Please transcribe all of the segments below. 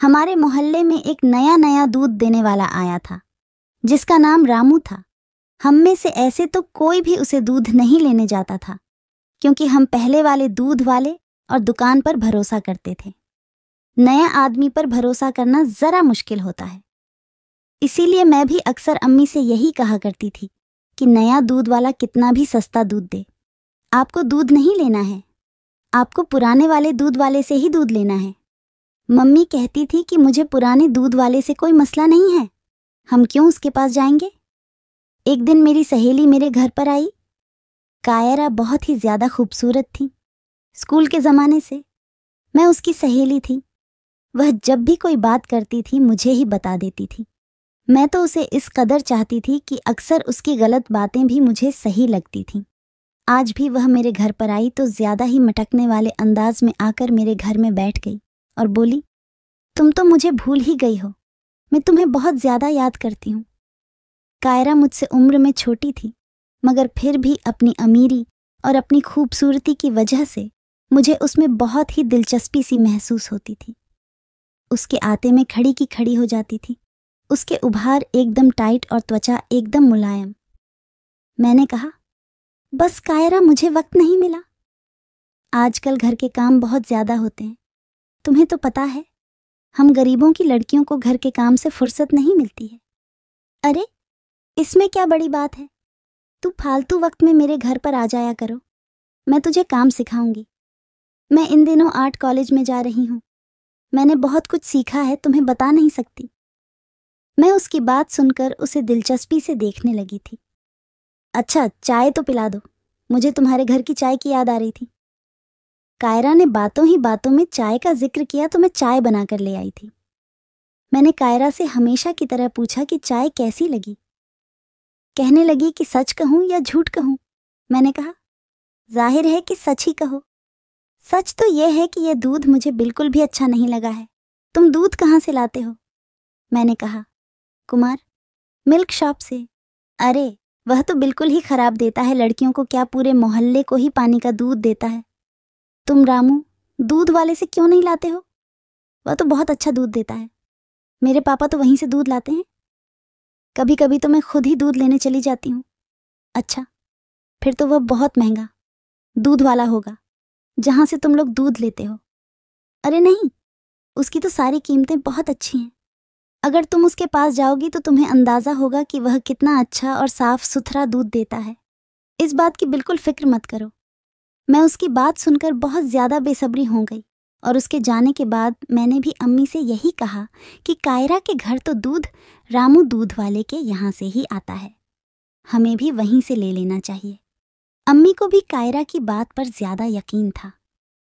हमारे मोहल्ले में एक नया नया दूध देने वाला आया था, जिसका नाम रामू था। हम में से ऐसे तो कोई भी उसे दूध नहीं लेने जाता था, क्योंकि हम पहले वाले दूध वाले और दुकान पर भरोसा करते थे। नया आदमी पर भरोसा करना जरा मुश्किल होता है। इसीलिए मैं भी अक्सर अम्मी से यही कहा करती थी कि नया दूध वाला कितना भी सस्ता दूध दे, आपको दूध नहीं लेना है, आपको पुराने वाले दूध वाले से ही दूध लेना है। मम्मी कहती थी कि मुझे पुराने दूध वाले से कोई मसला नहीं है, हम क्यों उसके पास जाएंगे। एक दिन मेरी सहेली मेरे घर पर आई। कायरा बहुत ही ज्यादा खूबसूरत थी। स्कूल के ज़माने से मैं उसकी सहेली थी। वह जब भी कोई बात करती थी मुझे ही बता देती थी। मैं तो उसे इस कदर चाहती थी कि अक्सर उसकी गलत बातें भी मुझे सही लगती थीं। आज भी वह मेरे घर पर आई तो ज्यादा ही मटकने वाले अंदाज में आकर मेरे घर में बैठ गई और बोली, तुम तो मुझे भूल ही गई हो, मैं तुम्हें बहुत ज्यादा याद करती हूँ। कायरा मुझसे उम्र में छोटी थी, मगर फिर भी अपनी अमीरी और अपनी खूबसूरती की वजह से मुझे उसमें बहुत ही दिलचस्पी सी महसूस होती थी। उसके आते में खड़ी की खड़ी हो जाती थी। उसके उभार एकदम टाइट और त्वचा एकदम मुलायम। मैंने कहा, बस कायरा, मुझे वक्त नहीं मिला। आजकल घर के काम बहुत ज्यादा होते हैं, तुम्हें तो पता है, हम गरीबों की लड़कियों को घर के काम से फुर्सत नहीं मिलती है। अरे, इसमें क्या बड़ी बात है, तू फालतू वक्त में मेरे घर पर आ जाया करो, मैं तुझे काम सिखाऊंगी। मैं इन दिनों आर्ट कॉलेज में जा रही हूँ, मैंने बहुत कुछ सीखा है, तुम्हें बता नहीं सकती। मैं उसकी बात सुनकर उसे दिलचस्पी से देखने लगी थी। अच्छा, चाय तो पिला दो, मुझे तुम्हारे घर की चाय की याद आ रही थी। कायरा ने बातों ही बातों में चाय का जिक्र किया तो मैं चाय बनाकर ले आई थी। मैंने कायरा से हमेशा की तरह पूछा कि चाय कैसी लगी। कहने लगी कि सच कहूं या झूठ कहूं। मैंने कहा, जाहिर है कि सच ही कहो। सच तो यह है कि यह दूध मुझे बिल्कुल भी अच्छा नहीं लगा है, तुम दूध कहाँ से लाते हो। मैंने कहा, कुमार, मिल्क शॉप से। अरे, वह तो बिल्कुल ही खराब देता है, लड़कियों को क्या पूरे मोहल्ले को ही पानी का दूध देता है। तुम रामू दूध वाले से क्यों नहीं लाते हो, वह तो बहुत अच्छा दूध देता है, मेरे पापा तो वहीं से दूध लाते हैं। कभी कभी तो मैं खुद ही दूध लेने चली जाती हूँ। अच्छा, फिर तो वह बहुत महंगा दूध वाला होगा जहां से तुम लोग दूध लेते हो। अरे नहीं, उसकी तो सारी कीमतें बहुत अच्छी हैं। अगर तुम उसके पास जाओगी तो तुम्हें अंदाजा होगा कि वह कितना अच्छा और साफ सुथरा दूध देता है। इस बात की बिल्कुल फिक्र मत करो। मैं उसकी बात सुनकर बहुत ज्यादा बेसब्री हो गई और उसके जाने के बाद मैंने भी अम्मी से यही कहा कि कायरा के घर तो दूध रामू दूध वाले के यहाँ से ही आता है, हमें भी वहीं से ले लेना चाहिए। अम्मी को भी कायरा की बात पर ज्यादा यकीन था।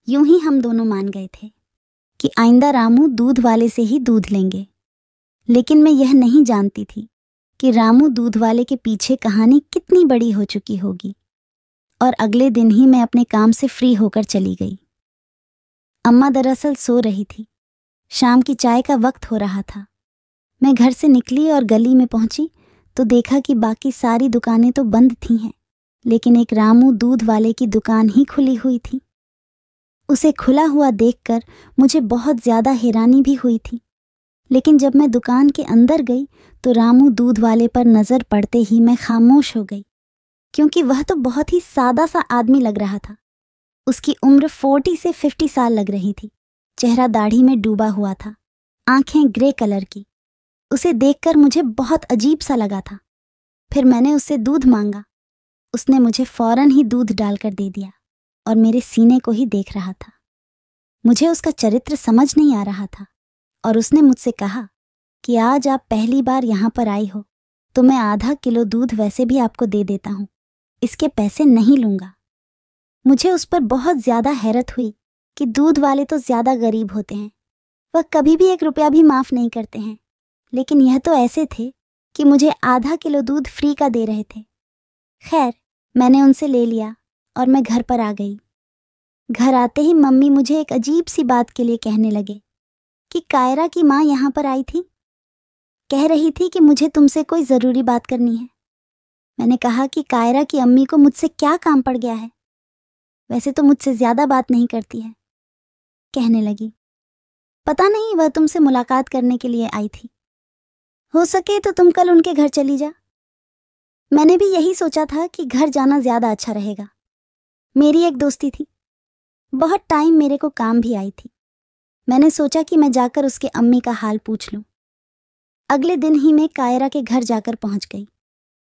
यूं ही हम दोनों मान गए थे कि आइंदा रामू दूध वाले से ही दूध लेंगे। लेकिन मैं यह नहीं जानती थी कि रामू दूध वाले के पीछे कहानी कितनी बड़ी हो चुकी होगी। और अगले दिन ही मैं अपने काम से फ्री होकर चली गई। अम्मा दरअसल सो रही थी, शाम की चाय का वक्त हो रहा था। मैं घर से निकली और गली में पहुंची तो देखा कि बाकी सारी दुकानें तो बंद थी हैं, लेकिन एक रामू दूध वाले की दुकान ही खुली हुई थी। उसे खुला हुआ देखकर मुझे बहुत ज्यादा हैरानी भी हुई थी। लेकिन जब मैं दुकान के अंदर गई तो रामू दूध वाले पर नजर पड़ते ही मैं खामोश हो गई, क्योंकि वह तो बहुत ही सादा सा आदमी लग रहा था। उसकी उम्र 40 से 50 साल लग रही थी। चेहरा दाढ़ी में डूबा हुआ था, आंखें ग्रे कलर की। उसे देखकर मुझे बहुत अजीब सा लगा था। फिर मैंने उससे दूध मांगा। उसने मुझे फौरन ही दूध डालकर दे दिया और मेरे सीने को ही देख रहा था। मुझे उसका चरित्र समझ नहीं आ रहा था और उसने मुझसे कहा कि आज आप पहली बार यहाँ पर आई हो तो मैं आधा किलो दूध वैसे भी आपको दे देता हूँ, इसके पैसे नहीं लूंगा। मुझे उस पर बहुत ज्यादा हैरत हुई कि दूध वाले तो ज्यादा गरीब होते हैं, वह कभी भी 1 रुपया भी माफ नहीं करते हैं, लेकिन यह तो ऐसे थे कि मुझे आधा किलो दूध फ्री का दे रहे थे। खैर, मैंने उनसे ले लिया और मैं घर पर आ गई। घर आते ही मम्मी मुझे एक अजीब सी बात के लिए कहने लगे कि कायरा की माँ यहाँ पर आई थी, कह रही थी कि मुझे तुमसे कोई जरूरी बात करनी है। मैंने कहा कि कायरा की अम्मी को मुझसे क्या काम पड़ गया है, वैसे तो मुझसे ज्यादा बात नहीं करती है। कहने लगी, पता नहीं वह तुमसे मुलाकात करने के लिए आई थी। हो सके तो तुम कल उनके घर चली जा। मैंने भी यही सोचा था कि घर जाना ज्यादा अच्छा रहेगा। मेरी एक दोस्ती थी, बहुत टाइम मेरे को काम भी आई थी। मैंने सोचा कि मैं जाकर उसके अम्मी का हाल पूछ लूं। अगले दिन ही मैं कायरा के घर जाकर पहुंच गई।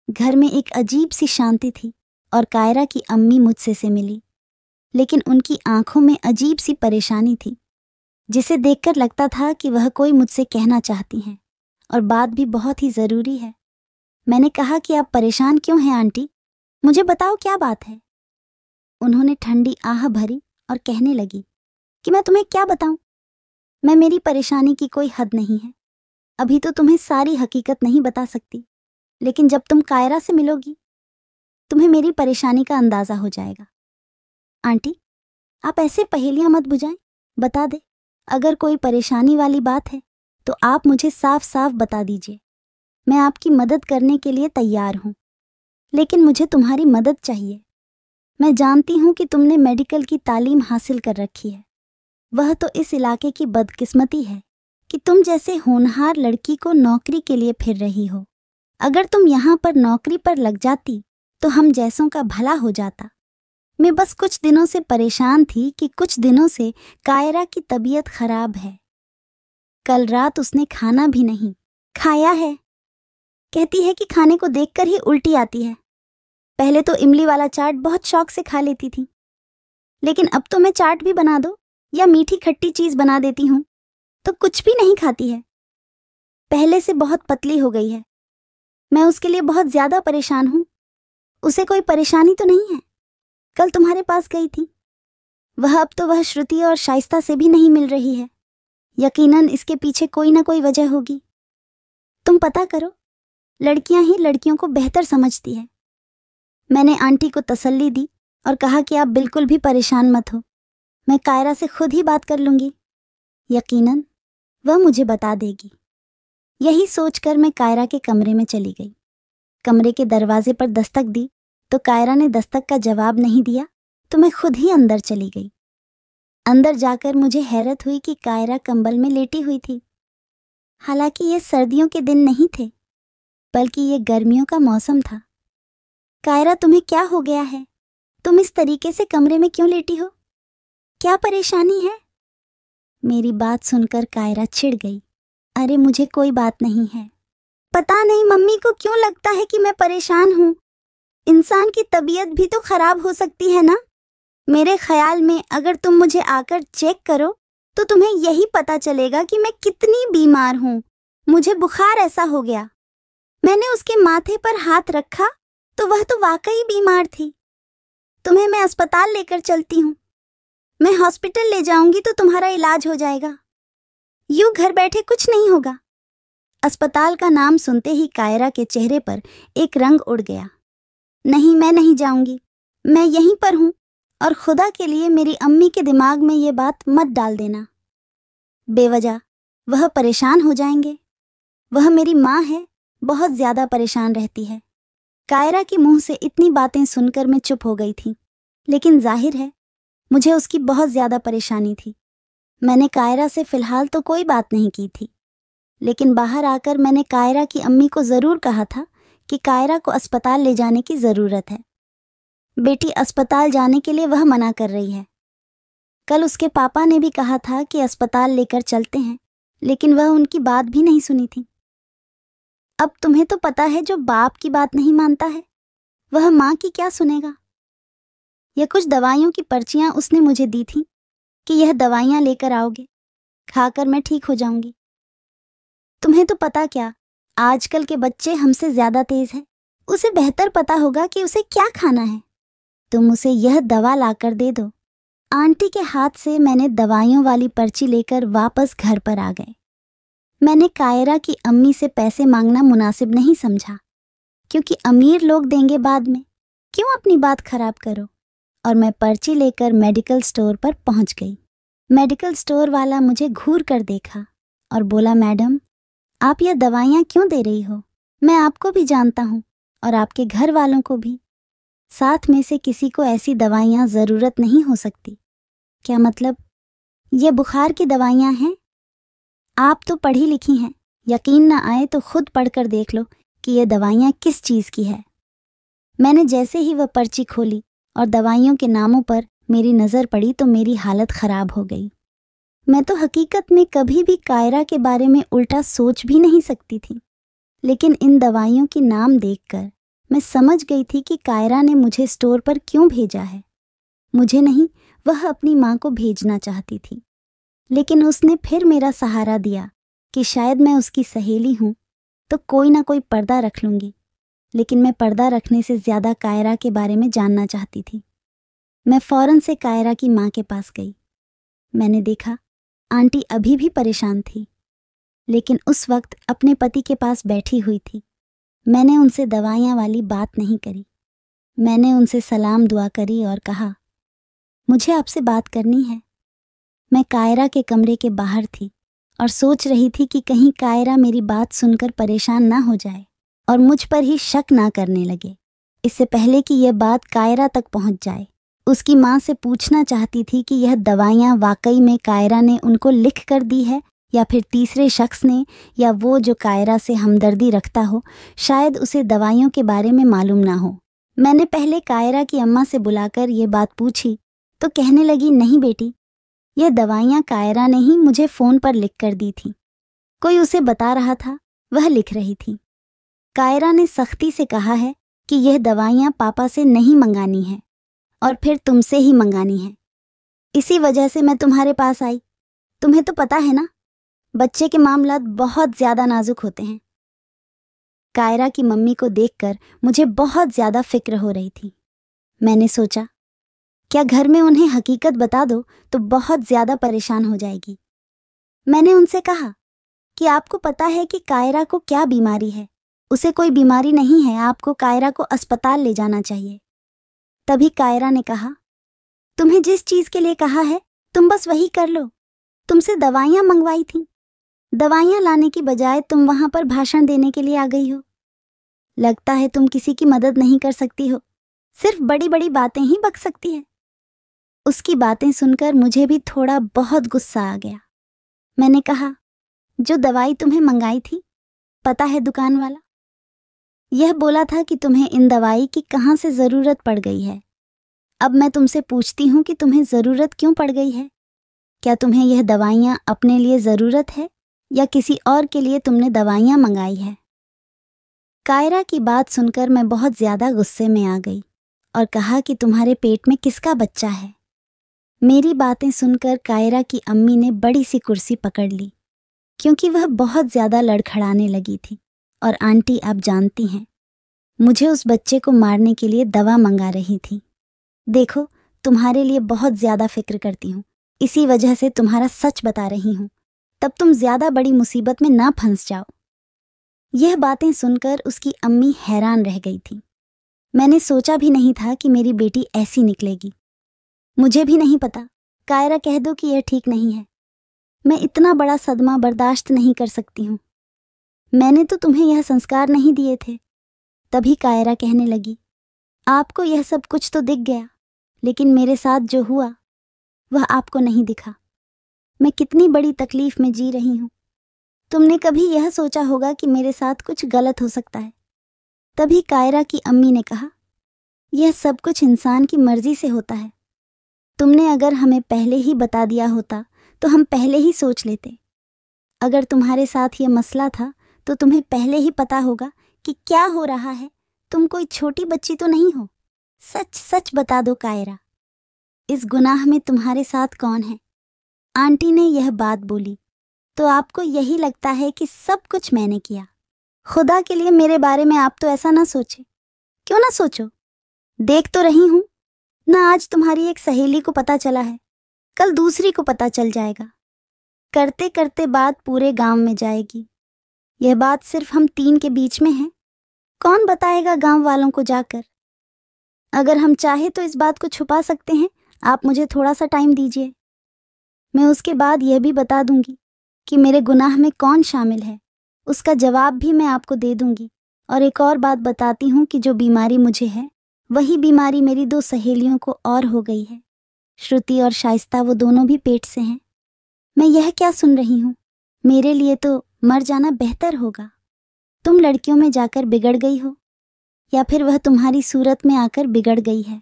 घर में एक अजीब सी शांति थी और कायरा की अम्मी मुझसे से मिली, लेकिन उनकी आंखों में अजीब सी परेशानी थी, जिसे देखकर लगता था कि वह कोई मुझसे कहना चाहती हैं और बात भी बहुत ही जरूरी है। मैंने कहा कि आप परेशान क्यों हैं आंटी, मुझे बताओ क्या बात है। उन्होंने ठंडी आह भरी और कहने लगी कि मैं तुम्हें क्या बताऊं, मेरी परेशानी की कोई हद नहीं है। अभी तो तुम्हें सारी हकीकत नहीं बता सकती, लेकिन जब तुम कायरा से मिलोगी तुम्हें मेरी परेशानी का अंदाजा हो जाएगा। आंटी, आप ऐसे पहेलियां मत बुझाएं, बता दे। अगर कोई परेशानी वाली बात है तो आप मुझे साफ साफ बता दीजिए। मैं आपकी मदद करने के लिए तैयार हूं, लेकिन मुझे तुम्हारी मदद चाहिए। मैं जानती हूं कि तुमने मेडिकल की तालीम हासिल कर रखी है। वह तो इस इलाके की बदकिस्मती है कि तुम जैसे होनहार लड़की को नौकरी के लिए फिर रही हो। अगर तुम यहाँ पर नौकरी पर लग जाती तो हम जैसों का भला हो जाता। मैं बस कुछ दिनों से परेशान थी कि कुछ दिनों से कायरा की तबीयत खराब है। कल रात उसने खाना भी नहीं खाया है। कहती है कि खाने को देखकर ही उल्टी आती है। पहले तो इमली वाला चाट बहुत शौक से खा लेती थी, लेकिन अब तो मैं चाट भी बना दो या मीठी खट्टी चीज बना देती हूँ तो कुछ भी नहीं खाती है। पहले से बहुत पतली हो गई है। मैं उसके लिए बहुत ज्यादा परेशान हूँ। उसे कोई परेशानी तो नहीं है? कल तुम्हारे पास गई थी, वह श्रुति और शाइस्ता से भी नहीं मिल रही है। यकीनन इसके पीछे कोई ना कोई वजह होगी। तुम पता करो, लड़कियां ही लड़कियों को बेहतर समझती है। मैंने आंटी को तसल्ली दी और कहा कि आप बिल्कुल भी परेशान मत हो, मैं कायरा से खुद ही बात कर लूंगी। यकीनन वह मुझे बता देगी। यही सोचकर मैं कायरा के कमरे में चली गई। कमरे के दरवाजे पर दस्तक दी तो कायरा ने दस्तक का जवाब नहीं दिया, तो मैं खुद ही अंदर चली गई। अंदर जाकर मुझे हैरत हुई कि कायरा कंबल में लेटी हुई थी। हालांकि ये सर्दियों के दिन नहीं थे, बल्कि ये गर्मियों का मौसम था। कायरा, तुम्हें क्या हो गया है? तुम इस तरीके से कमरे में क्यों लेटी हो? क्या परेशानी है? मेरी बात सुनकर कायरा चिढ़ गई। अरे मुझे कोई बात नहीं है। पता नहीं मम्मी को क्यों लगता है कि मैं परेशान हूँ। इंसान की तबीयत भी तो खराब हो सकती है ना। मेरे ख्याल में अगर तुम मुझे आकर चेक करो तो तुम्हें यही पता चलेगा कि मैं कितनी बीमार हूँ। मुझे बुखार ऐसा हो गया। मैंने उसके माथे पर हाथ रखा तो वह तो वाकई बीमार थी। तुम्हें मैं अस्पताल लेकर चलती हूँ। मैं हॉस्पिटल ले जाऊंगी तो तुम्हारा इलाज हो जाएगा। यूं घर बैठे कुछ नहीं होगा। अस्पताल का नाम सुनते ही कायरा के चेहरे पर एक रंग उड़ गया। नहीं, मैं नहीं जाऊंगी, मैं यहीं पर हूं, और खुदा के लिए मेरी अम्मी के दिमाग में ये बात मत डाल देना। बेवजह वह परेशान हो जाएंगे। वह मेरी माँ है, बहुत ज्यादा परेशान रहती है। कायरा के मुंह से इतनी बातें सुनकर मैं चुप हो गई थी, लेकिन जाहिर है मुझे उसकी बहुत ज्यादा परेशानी थी। मैंने कायरा से फिलहाल तो कोई बात नहीं की थी, लेकिन बाहर आकर मैंने कायरा की अम्मी को जरूर कहा था कि कायरा को अस्पताल ले जाने की जरूरत है। बेटी अस्पताल जाने के लिए वह मना कर रही है। कल उसके पापा ने भी कहा था कि अस्पताल लेकर चलते हैं, लेकिन वह उनकी बात भी नहीं सुनी थी। अब तुम्हें तो पता है, जो बाप की बात नहीं मानता है वह माँ की क्या सुनेगा। यह कुछ दवाइयों की पर्चियां उसने मुझे दी थी कि यह दवाइयां लेकर आओगे, खाकर मैं ठीक हो जाऊंगी। तुम्हें तो पता क्या, आजकल के बच्चे हमसे ज्यादा तेज हैं। उसे बेहतर पता होगा कि उसे क्या खाना है। तुम उसे यह दवा लाकर दे दो। आंटी के हाथ से मैंने दवाइयों वाली पर्ची लेकर वापस घर पर आ गए। मैंने कायरा की अम्मी से पैसे मांगना मुनासिब नहीं समझा, क्योंकि अमीर लोग देंगे बाद में, क्यों अपनी बात खराब करो। और मैं पर्ची लेकर मेडिकल स्टोर पर पहुंच गई। मेडिकल स्टोर वाला मुझे घूर कर देखा और बोला, मैडम आप यह दवाइयाँ क्यों दे रही हो? मैं आपको भी जानता हूँ और आपके घर वालों को भी। साथ में से किसी को ऐसी दवाइयाँ ज़रूरत नहीं हो सकती। क्या मतलब? ये बुखार की दवाइयाँ हैं आप तो पढ़ी लिखी हैं, यकीन ना आए तो खुद पढ़कर देख लो कि ये दवाइयाँ किस चीज़ की है। मैंने जैसे ही वह पर्ची खोली और दवाइयों के नामों पर मेरी नज़र पड़ी तो मेरी हालत ख़राब हो गई। मैं तो हकीकत में कभी भी कायरा के बारे में उल्टा सोच भी नहीं सकती थी, लेकिन इन दवाइयों के नाम देखकर मैं समझ गई थी कि कायरा ने मुझे स्टोर पर क्यों भेजा है। मुझे नहीं, वह अपनी माँ को भेजना चाहती थी, लेकिन उसने फिर मेरा सहारा दिया कि शायद मैं उसकी सहेली हूँ तो कोई ना कोई पर्दा रख लूँगी। लेकिन मैं पर्दा रखने से ज़्यादा कायरा के बारे में जानना चाहती थी। मैं फ़ौरन से कायरा की माँ के पास गई। मैंने देखा आंटी अभी भी परेशान थी, लेकिन उस वक्त अपने पति के पास बैठी हुई थी। मैंने उनसे दवाइयाँ वाली बात नहीं करी। मैंने उनसे सलाम दुआ करी और कहा, मुझे आपसे बात करनी है। मैं कायरा के कमरे के बाहर थी और सोच रही थी कि कहीं कायरा मेरी बात सुनकर परेशान ना हो जाए और मुझ पर ही शक ना करने लगे। इससे पहले कि यह बात कायरा तक पहुंच जाए, उसकी माँ से पूछना चाहती थी कि यह दवाइयाँ वाकई में कायरा ने उनको लिख कर दी है या फिर तीसरे शख्स ने, या वो जो कायरा से हमदर्दी रखता हो, शायद उसे दवाइयों के बारे में मालूम ना हो। मैंने पहले कायरा की अम्मा से बुलाकर ये बात पूछी तो कहने लगी, नहीं बेटी, यह दवाइयाँ कायरा ने ही मुझे फ़ोन पर लिख कर दी थी। कोई उसे बता रहा था, वह लिख रही थी। कायरा ने सख्ती से कहा है कि यह दवाइयाँ पापा से नहीं मंगानी है और फिर तुमसे ही मंगानी है। इसी वजह से मैं तुम्हारे पास आई। तुम्हें तो पता है ना, बच्चे के मामलात बहुत ज़्यादा नाजुक होते हैं। कायरा की मम्मी को देखकर मुझे बहुत ज़्यादा फिक्र हो रही थी। मैंने सोचा, क्या घर में उन्हें हकीकत बता दो तो बहुत ज़्यादा परेशान हो जाएगी। मैंने उनसे कहा कि आपको पता है कि कायरा को क्या बीमारी है। उसे कोई बीमारी नहीं है, आपको कायरा को अस्पताल ले जाना चाहिए। तभी कायरा ने कहा, तुम्हें जिस चीज़ के लिए कहा है तुम बस वही कर लो। तुमसे दवाइयाँ मंगवाई थीं, दवाइयाँ लाने की बजाय तुम वहाँ पर भाषण देने के लिए आ गई हो। लगता है तुम किसी की मदद नहीं कर सकती हो, सिर्फ बड़ी बड़ी बातें ही बक सकती है। उसकी बातें सुनकर मुझे भी थोड़ा बहुत गुस्सा आ गया। मैंने कहा, जो दवाई तुम्हें मंगाई थी, पता है दुकान वाला यह बोला था कि तुम्हें इन दवाई की कहाँ से ज़रूरत पड़ गई है। अब मैं तुमसे पूछती हूँ कि तुम्हें ज़रूरत क्यों पड़ गई है? क्या तुम्हें यह दवाइयाँ अपने लिए ज़रूरत है या किसी और के लिए तुमने दवाइयाँ मंगाई है? कायरा की बात सुनकर मैं बहुत ज़्यादा गुस्से में आ गई और कहा कि तुम्हारे पेट में किसका बच्चा है? मेरी बातें सुनकर कायरा की अम्मी ने बड़ी सी कुर्सी पकड़ ली, क्योंकि वह बहुत ज़्यादा लड़खड़ाने लगी थी। और आंटी, आप जानती हैं, मुझे उस बच्चे को मारने के लिए दवा मंगा रही थी। देखो, तुम्हारे लिए बहुत ज़्यादा फिक्र करती हूँ, इसी वजह से तुम्हारा सच बता रही हूँ, तब तुम ज़्यादा बड़ी मुसीबत में ना फंस जाओ। यह बातें सुनकर उसकी अम्मी हैरान रह गई थी। मैंने सोचा भी नहीं था कि मेरी बेटी ऐसी निकलेगी। मुझे भी नहीं पता, कायरा कह दो कि यह ठीक नहीं है। मैं इतना बड़ा सदमा बर्दाश्त नहीं कर सकती हूँ। मैंने तो तुम्हें यह संस्कार नहीं दिए थे। तभी कायरा कहने लगी, आपको यह सब कुछ तो दिख गया, लेकिन मेरे साथ जो हुआ वह आपको नहीं दिखा। मैं कितनी बड़ी तकलीफ में जी रही हूँ। तुमने कभी यह सोचा होगा कि मेरे साथ कुछ गलत हो सकता है? तभी कायरा की अम्मी ने कहा, यह सब कुछ इंसान की मर्जी से होता है। तुमने अगर हमें पहले ही बता दिया होता तो हम पहले ही सोच लेते। अगर तुम्हारे साथ यह मसला था तो तुम्हें पहले ही पता होगा कि क्या हो रहा है। तुम कोई छोटी बच्ची तो नहीं हो। सच सच बता दो कायरा, इस गुनाह में तुम्हारे साथ कौन है? आंटी ने यह बात बोली तो आपको यही लगता है कि सब कुछ मैंने किया? खुदा के लिए मेरे बारे में आप तो ऐसा ना सोचे। क्यों ना सोचो? देख तो रही हूं ना, आज तुम्हारी एक सहेली को पता चला है, कल दूसरी को पता चल जाएगा। करते करते बात पूरे गांव में जाएगी। यह बात सिर्फ हम 3 के बीच में है, कौन बताएगा गांव वालों को जाकर? अगर हम चाहे तो इस बात को छुपा सकते हैं। आप मुझे थोड़ा सा टाइम दीजिए, मैं उसके बाद यह भी बता दूंगी कि मेरे गुनाह में कौन शामिल है। उसका जवाब भी मैं आपको दे दूंगी। और एक और बात बताती हूँ कि जो बीमारी मुझे है, वही बीमारी मेरी 2 सहेलियों को और हो गई है। श्रुति और शाइस्ता, वो दोनों भी पेट से हैं। मैं यह क्या सुन रही हूँ? मेरे लिए तो मर जाना बेहतर होगा। तुम लड़कियों में जाकर बिगड़ गई हो, या फिर वह तुम्हारी सूरत में आकर बिगड़ गई है।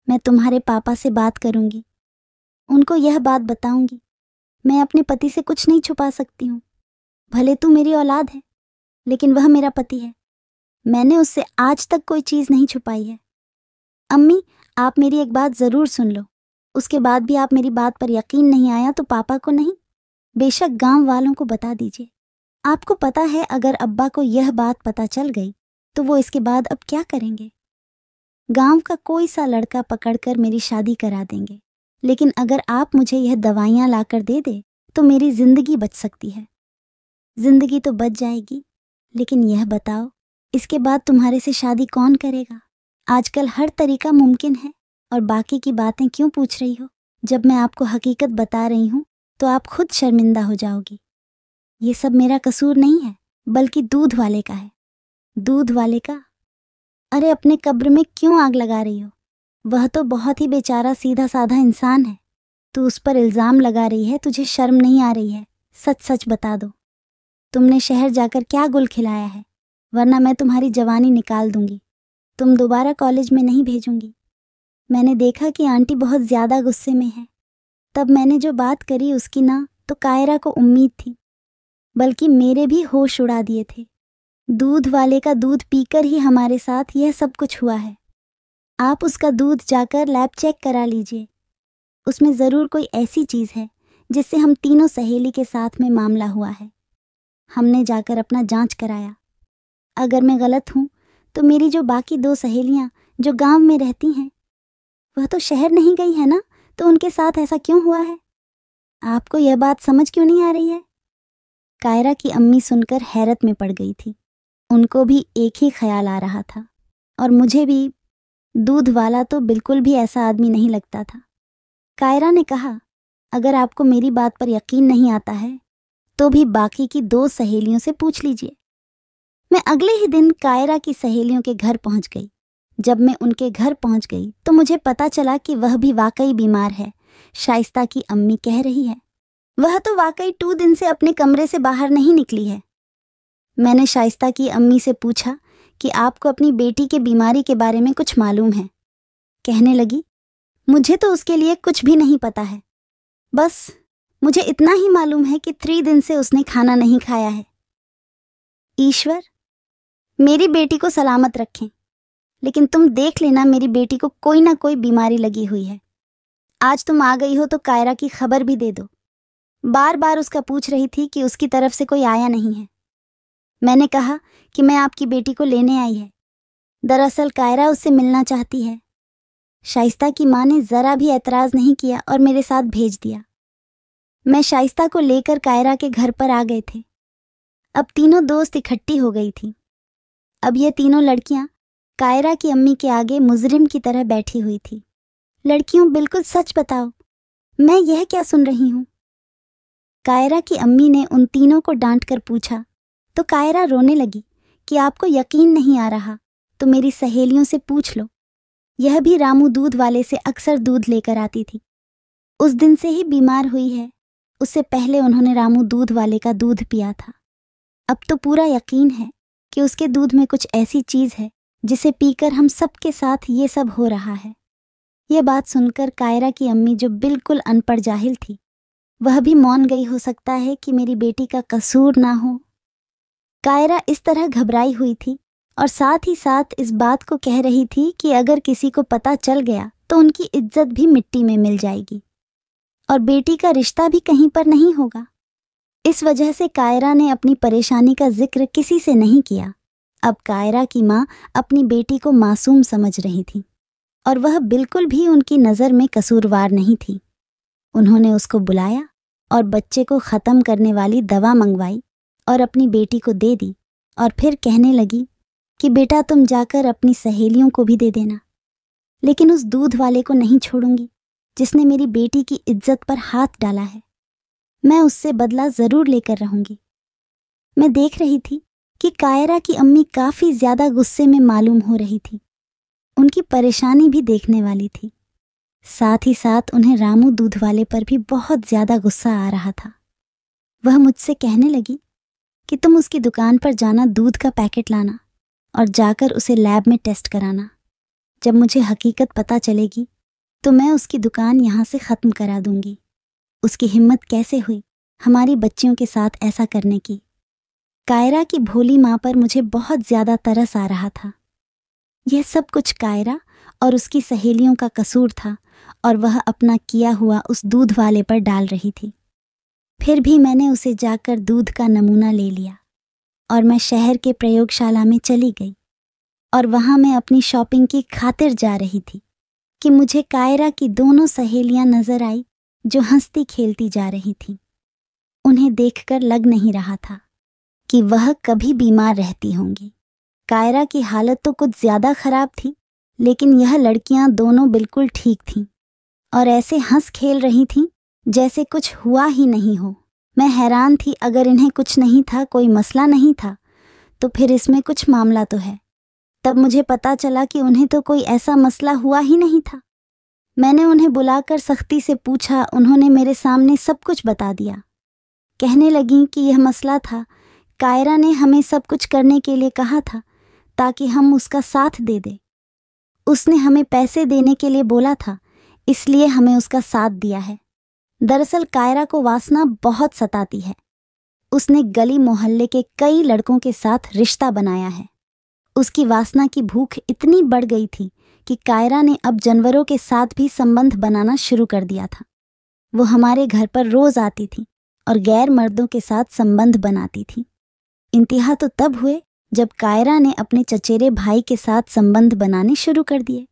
मैं तुम्हारे पापा से बात करूंगी, उनको यह बात बताऊंगी। मैं अपने पति से कुछ नहीं छुपा सकती हूँ। भले तू मेरी औलाद है, लेकिन वह मेरा पति है। मैंने उससे आज तक कोई चीज़ नहीं छुपाई है। अम्मी, आप मेरी एक बात ज़रूर सुन लो। उसके बाद भी आप मेरी बात पर यकीन नहीं आया तो पापा को नहीं, बेशक गांव वालों को बता दीजिए। आपको पता है, अगर अब्बा को यह बात पता चल गई तो वो इसके बाद अब क्या करेंगे? गांव का कोई सा लड़का पकड़कर मेरी शादी करा देंगे। लेकिन अगर आप मुझे यह दवाइयाँ लाकर दे दे तो मेरी जिंदगी बच सकती है। जिंदगी तो बच जाएगी, लेकिन यह बताओ, इसके बाद तुम्हारे से शादी कौन करेगा? आजकल हर तरीका मुमकिन है, और बाकी की बातें क्यों पूछ रही हो? जब मैं आपको हकीकत बता रही हूँ तो आप खुद शर्मिंदा हो जाओगी। ये सब मेरा कसूर नहीं है, बल्कि दूध वाले का है। दूध वाले का? अरे, अपने कब्र में क्यों आग लगा रही हो? वह तो बहुत ही बेचारा सीधा साधा इंसान है। तू उस पर इल्ज़ाम लगा रही है, तुझे शर्म नहीं आ रही है? सच सच बता दो, तुमने शहर जाकर क्या गुल खिलाया है? वरना मैं तुम्हारी जवानी निकाल दूंगी। तुम दोबारा कॉलेज में नहीं भेजूंगी। मैंने देखा कि आंटी बहुत ज़्यादा गुस्से में है। तब मैंने जो बात करी उसकी ना तो कायरा को उम्मीद थी, बल्कि मेरे भी होश उड़ा दिए थे। दूध वाले का दूध पीकर ही हमारे साथ यह सब कुछ हुआ है। आप उसका दूध जाकर लैब चेक करा लीजिए। उसमें ज़रूर कोई ऐसी चीज़ है जिससे हम तीनों सहेली के साथ में मामला हुआ है। हमने जाकर अपना जांच कराया। अगर मैं गलत हूँ तो मेरी जो बाकी 2 सहेलियाँ जो गांव में रहती हैं, वह तो शहर नहीं गई है ना, तो उनके साथ ऐसा क्यों हुआ है? आपको यह बात समझ क्यों नहीं आ रही है? कायरा की अम्मी सुनकर हैरत में पड़ गई थी। उनको भी एक ही ख्याल आ रहा था, और मुझे भी। दूध वाला तो बिल्कुल भी ऐसा आदमी नहीं लगता था। कायरा ने कहा, अगर आपको मेरी बात पर यकीन नहीं आता है तो भी बाकी की 2 सहेलियों से पूछ लीजिए। मैं अगले ही दिन कायरा की सहेलियों के घर पहुंच गई। जब मैं उनके घर पहुंच गई तो मुझे पता चला कि वह भी वाकई बीमार है। शाइस्ता की अम्मी कह रही है, वह तो वाकई 2 दिन से अपने कमरे से बाहर नहीं निकली है। मैंने शाइस्ता की अम्मी से पूछा कि आपको अपनी बेटी के बीमारी के बारे में कुछ मालूम है? कहने लगी, मुझे तो उसके लिए कुछ भी नहीं पता है। बस मुझे इतना ही मालूम है कि 3 दिन से उसने खाना नहीं खाया है। ईश्वर मेरी बेटी को सलामत रखें, लेकिन तुम देख लेना, मेरी बेटी को कोई ना कोई बीमारी लगी हुई है। आज तुम आ गई हो तो कायरा की खबर भी दे दो। बार बार उसका पूछ रही थी कि उसकी तरफ से कोई आया नहीं है। मैंने कहा कि मैं आपकी बेटी को लेने आई है। दरअसल कायरा उससे मिलना चाहती है। शाइस्ता की माँ ने ज़रा भी एतराज़ नहीं किया और मेरे साथ भेज दिया। मैं शाइस्ता को लेकर कायरा के घर पर आ गए थे। अब तीनों दोस्त इकट्ठी हो गई थी। अब ये तीनों लड़कियां कायरा की अम्मी के आगे मुजरिम की तरह बैठी हुई थी। लड़कियों, बिल्कुल सच बताओ, मैं यह क्या सुन रही हूँ? कायरा की अम्मी ने उन तीनों को डांट कर पूछा तो कायरा रोने लगी कि आपको यकीन नहीं आ रहा तो मेरी सहेलियों से पूछ लो। यह भी रामू दूध वाले से अक्सर दूध लेकर आती थी। उस दिन से ही बीमार हुई है। उससे पहले उन्होंने रामू दूध वाले का दूध पिया था। अब तो पूरा यकीन है कि उसके दूध में कुछ ऐसी चीज़ है जिसे पीकर हम सबके साथ ये सब हो रहा है। यह बात सुनकर कायरा की अम्मी, जो बिल्कुल अनपढ़ जाहिल थी, वह भी मौन गई। हो सकता है कि मेरी बेटी का कसूर ना हो। कायरा इस तरह घबराई हुई थी और साथ ही साथ इस बात को कह रही थी कि अगर किसी को पता चल गया तो उनकी इज्जत भी मिट्टी में मिल जाएगी और बेटी का रिश्ता भी कहीं पर नहीं होगा। इस वजह से कायरा ने अपनी परेशानी का जिक्र किसी से नहीं किया। अब कायरा की माँ अपनी बेटी को मासूम समझ रही थी और वह बिल्कुल भी उनकी नज़र में कसूरवार नहीं थी। उन्होंने उसको बुलाया और बच्चे को ख़त्म करने वाली दवा मंगवाई और अपनी बेटी को दे दी और फिर कहने लगी कि बेटा, तुम जाकर अपनी सहेलियों को भी दे देना, लेकिन उस दूध वाले को नहीं छोड़ूंगी जिसने मेरी बेटी की इज्जत पर हाथ डाला है। मैं उससे बदला ज़रूर लेकर रहूंगी। मैं देख रही थी कि कायरा की अम्मी काफ़ी ज़्यादा गुस्से में मालूम हो रही थी। उनकी परेशानी भी देखने वाली थी। साथ ही साथ उन्हें रामू दूध वाले पर भी बहुत ज़्यादा गुस्सा आ रहा था। वह मुझसे कहने लगी कि तुम उसकी दुकान पर जाना, दूध का पैकेट लाना और जाकर उसे लैब में टेस्ट कराना। जब मुझे हकीकत पता चलेगी तो मैं उसकी दुकान यहाँ से ख़त्म करा दूंगी। उसकी हिम्मत कैसे हुई हमारी बच्चियों के साथ ऐसा करने की। कायरा की भोली माँ पर मुझे बहुत ज़्यादा तरस आ रहा था। यह सब कुछ कायरा और उसकी सहेलियों का कसूर था और वह अपना किया हुआ उस दूध वाले पर डाल रही थी। फिर भी मैंने उसे जाकर दूध का नमूना ले लिया और मैं शहर के प्रयोगशाला में चली गई और वहाँ मैं अपनी शॉपिंग की खातिर जा रही थी कि मुझे कायरा की दोनों सहेलियां नजर आई जो हंसती खेलती जा रही थीं। उन्हें देखकर लग नहीं रहा था कि वह कभी बीमार रहती होंगी। कायरा की हालत तो कुछ ज्यादा खराब थी, लेकिन यह लड़कियां दोनों बिल्कुल ठीक थीं और ऐसे हंस खेल रही थीं जैसे कुछ हुआ ही नहीं हो। मैं हैरान थी, अगर इन्हें कुछ नहीं था, कोई मसला नहीं था, तो फिर इसमें कुछ मामला तो है। तब मुझे पता चला कि उन्हें तो कोई ऐसा मसला हुआ ही नहीं था। मैंने उन्हें बुलाकर सख्ती से पूछा। उन्होंने मेरे सामने सब कुछ बता दिया। कहने लगीं कि यह मसला था, कायरा ने हमें सब कुछ करने के लिए कहा था ताकि हम उसका साथ दे दें। उसने हमें पैसे देने के लिए बोला था, इसलिए हमें उसका साथ दिया है। दरअसल कायरा को वासना बहुत सताती है। उसने गली मोहल्ले के कई लड़कों के साथ रिश्ता बनाया है। उसकी वासना की भूख इतनी बढ़ गई थी कि कायरा ने अब जानवरों के साथ भी संबंध बनाना शुरू कर दिया था। वो हमारे घर पर रोज आती थी और गैर मर्दों के साथ संबंध बनाती थी। इंतहा तो तब हुए जब कायरा ने अपने चचेरे भाई के साथ संबंध बनाने शुरू कर दिए।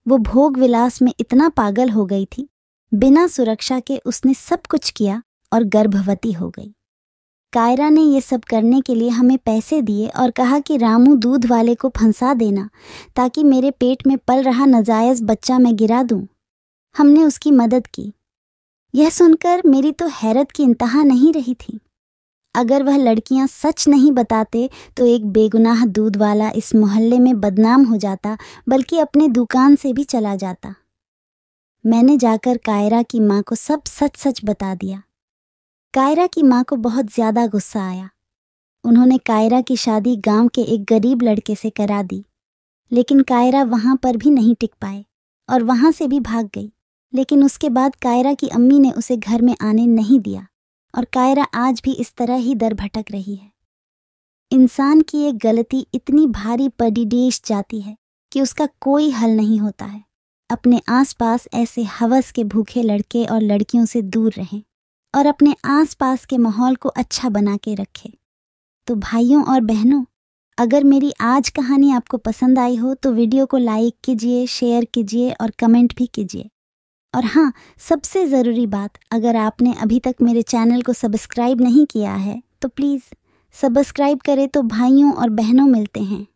वो भोग विलास में इतना पागल हो गई थी, बिना सुरक्षा के उसने सब कुछ किया और गर्भवती हो गई। कायरा ने ये सब करने के लिए हमें पैसे दिए और कहा कि रामू दूध वाले को फंसा देना ताकि मेरे पेट में पल रहा नाजायज बच्चा मैं गिरा दूं। हमने उसकी मदद की। यह सुनकर मेरी तो हैरत की इंतहा नहीं रही थी। अगर वह लड़कियां सच नहीं बताते तो एक बेगुनाह दूध वाला इस मोहल्ले में बदनाम हो जाता, बल्कि अपने दुकान से भी चला जाता। मैंने जाकर कायरा की माँ को सब सच सच बता दिया। कायरा की माँ को बहुत ज़्यादा गुस्सा आया। उन्होंने कायरा की शादी गांव के एक गरीब लड़के से करा दी, लेकिन कायरा वहाँ पर भी नहीं टिक पाए और वहाँ से भी भाग गई। लेकिन उसके बाद कायरा की अम्मी ने उसे घर में आने नहीं दिया और कायरा आज भी इस तरह ही दर भटक रही है। इंसान की एक गलती इतनी भारी पड़ीडेश जाती है कि उसका कोई हल नहीं होता है। अपने आसपास ऐसे हवस के भूखे लड़के और लड़कियों से दूर रहें और अपने आसपास के माहौल को अच्छा बना के रखें। तो भाइयों और बहनों, अगर मेरी आज कहानी आपको पसंद आई हो तो वीडियो को लाइक कीजिए, शेयर कीजिए और कमेंट भी कीजिए। और हाँ, सबसे ज़रूरी बात, अगर आपने अभी तक मेरे चैनल को सब्सक्राइब नहीं किया है तो प्लीज़ सब्सक्राइब करें। तो भाइयों और बहनों, मिलते हैं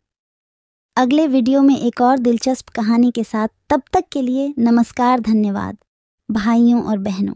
अगले वीडियो में एक और दिलचस्प कहानी के साथ। तब तक के लिए नमस्कार, धन्यवाद भाइयों और बहनों।